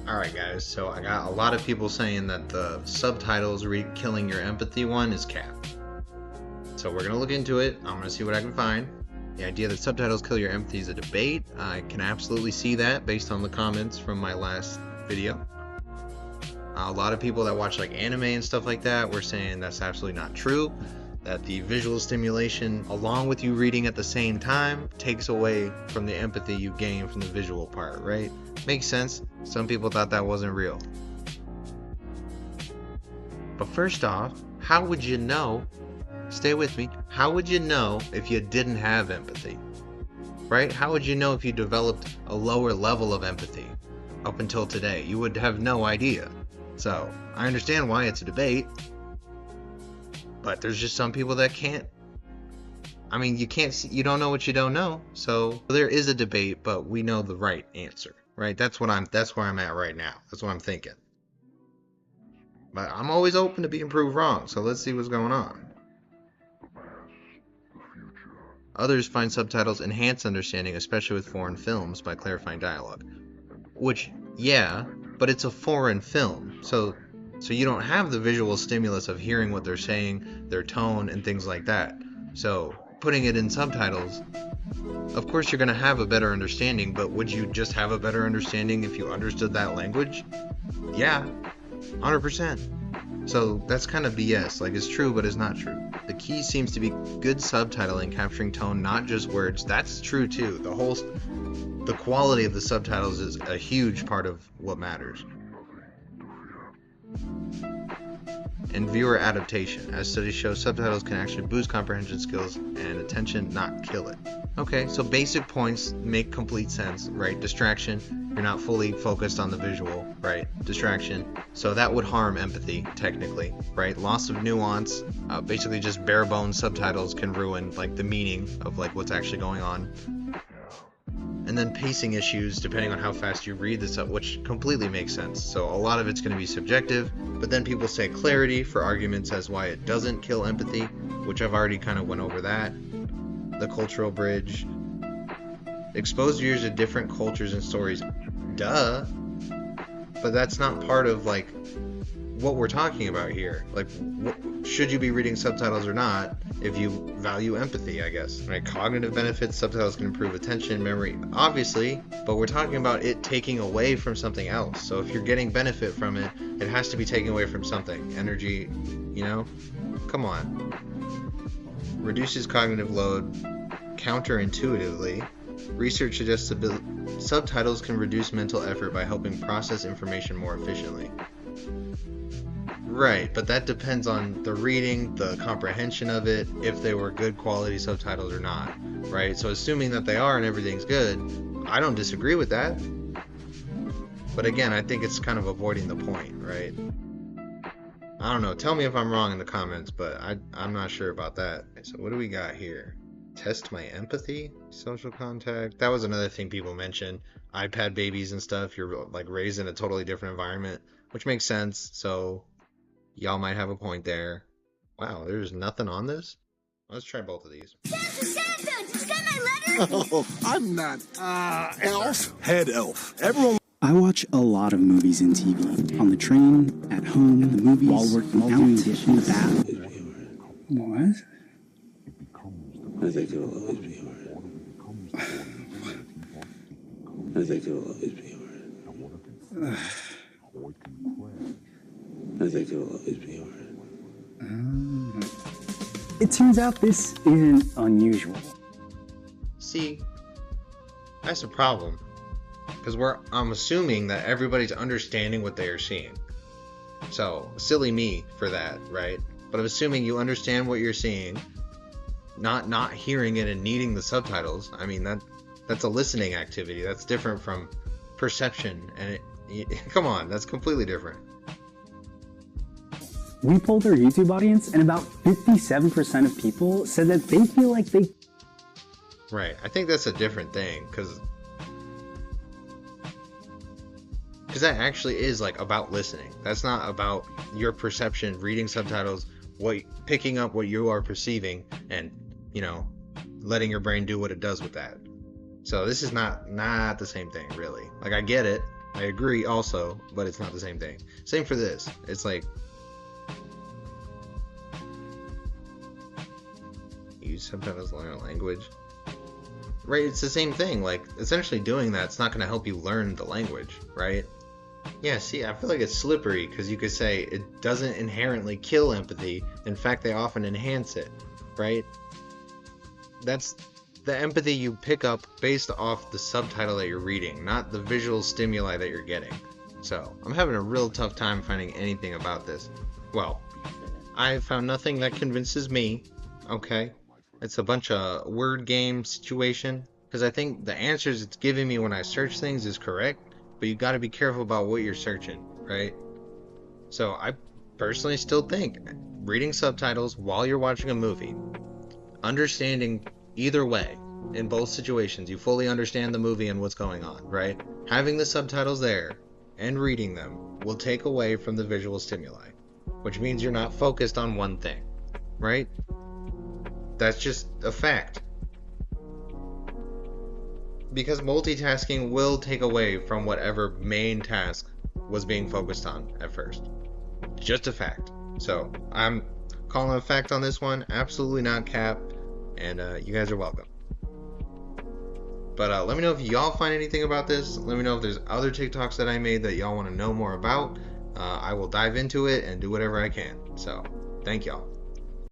Alright guys, so I got a lot of people saying that the subtitles killing your empathy one is cap. So we're going to look into it. I'm going to see what I can find. The idea that subtitles kill your empathy is a debate. I can absolutely see that based on the comments from my last video. A lot of people that watch like anime and stuff like that were saying that's absolutely not true. That the visual stimulation, along with you reading at the same time, takes away from the empathy you gain from the visual part, right? Makes sense. Some people thought that wasn't real. But first off, how would you know? Stay with me. How would you know if you didn't have empathy? Right? How would you know if you developed a lower level of empathy up until today? You would have no idea. So, I understand why it's a debate. But there's just some people that can't. I mean, you can't see, you don't know what you don't know. So there is a debate, but we know the right answer, right? That's where I'm at right now. That's what I'm thinking. But I'm always open to being proved wrong. So let's see what's going on. Others find subtitles enhance understanding, especially with foreign films, by clarifying dialogue. Which, yeah, but it's a foreign film. So you don't have the visual stimulus of hearing what they're saying, their tone, and things like that. So putting it in subtitles, of course you're going to have a better understanding, but would you just have a better understanding if you understood that language? Yeah, 100%. So that's kind of BS. Like, it's true, but it's not true. The key seems to be good subtitling, capturing tone, not just words. That's true too. The quality of the subtitles is a huge part of what matters. And viewer adaptation. As studies show, subtitles can actually boost comprehension skills and attention, not kill it. Okay, so basic points make complete sense, right? Distraction, you're not fully focused on the visual, right? Distraction, so that would harm empathy, technically, right? Loss of nuance, basically just bare bones subtitles can ruin like the meaning of like what's actually going on. And then pacing issues, depending on how fast you read this up, which completely makes sense. So a lot of it's going to be subjective, but then people say clarity for arguments as why it doesn't kill empathy, which I've already kind of went over that. The cultural bridge. Exposed viewers to different cultures and stories. Duh. But that's not part of like what we're talking about here. Like, should you be reading subtitles or not if you value empathy, I guess. Right? Cognitive benefits, subtitles can improve attention, memory, obviously, but we're talking about it taking away from something else. So if you're getting benefit from it, it has to be taken away from something. Energy, you know? Come on. Reduces cognitive load counterintuitively. Research suggests subtitles can reduce mental effort by helping process information more efficiently. Right, but that depends on the reading, the comprehension of it, if they were good quality subtitles or not, right? So assuming that they are and everything's good, I don't disagree with that. But again, I think it's kind of avoiding the point, right? I don't know, tell me if I'm wrong in the comments, but I'm not sure about that. So what do we got here? Test my empathy, social contact. That was another thing people mentioned. iPad babies and stuff, you're like raised in a totally different environment, which makes sense. So y'all might have a point there. Wow, there's nothing on this? Let's try both of these. Santa! Did you get my letter? Oh, I'm not. Elf? Head elf. Everyone. I watch a lot of movies and TV. On the train, at home, in the movies, while working out, in the bath. What? I think it'll always be alright. I think it'll always be alright. I think it'll always be alright. It turns out this isn't unusual. See, that's a problem. Because I'm assuming that everybody's understanding what they are seeing. So, silly me for that, right? But I'm assuming you understand what you're seeing, not hearing it and needing the subtitles. I mean, that's a listening activity. That's different from perception. And come on, that's completely different. We polled our YouTube audience, and about 57% of people said that they feel like they... Right, I think that's a different thing, because that actually is like about listening. That's not about your perception, reading subtitles, picking up what you are perceiving, and, you know, letting your brain do what it does with that. So this is not the same thing, really. Like, I get it, I agree also, but it's not the same thing. Same for this. It's like, use subtitles to learn a language. Right, it's the same thing. Like, essentially doing that's not going to help you learn the language, right? Yeah, see, I feel like it's slippery, because you could say it doesn't inherently kill empathy. In fact, they often enhance it, right? That's the empathy you pick up based off the subtitle that you're reading, not the visual stimuli that you're getting. So, I'm having a real tough time finding anything about this. Well, I found nothing that convinces me, okay? It's a bunch of word game situation, because I think the answers it's giving me when I search things is correct, but you got to be careful about what you're searching, right? So I personally still think reading subtitles while you're watching a movie, understanding either way, in both situations, you fully understand the movie and what's going on, right? Having the subtitles there and reading them will take away from the visual stimuli, which means you're not focused on one thing, right? That's just a fact. Because multitasking will take away from whatever main task was being focused on at first. Just a fact. So, I'm calling a fact on this one. Absolutely not cap. And you guys are welcome. But let me know if y'all find anything about this. Let me know if there's other TikToks that I made that y'all want to know more about. I will dive into it and do whatever I can. So, thank y'all.